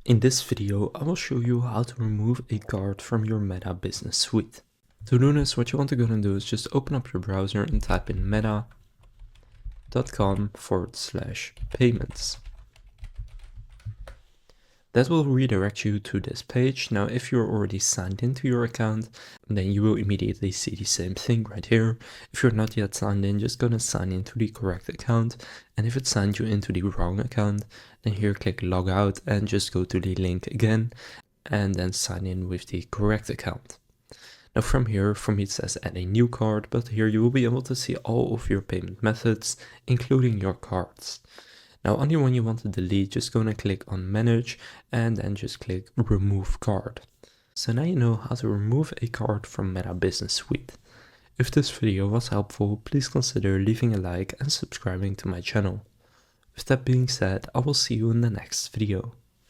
In this video, I will show you how to remove a card from your Meta Business Suite. To do this, what you want to go and do is just open up your browser and type in meta.com/payments. That will redirect you to this page. Now, if you're already signed into your account, then you will immediately see the same thing right here. If you're not yet signed in, just gonna sign into the correct account. And if it signed you into the wrong account, then here click log out and just go to the link again and then sign in with the correct account. Now from here, for me it says add a new card, but here you will be able to see all of your payment methods, including your cards. Now on the one you want to delete, just gonna click on manage and then just click remove card. So now you know how to remove a card from Meta Business Suite. If this video was helpful, please consider leaving a like and subscribing to my channel. With that being said, I will see you in the next video.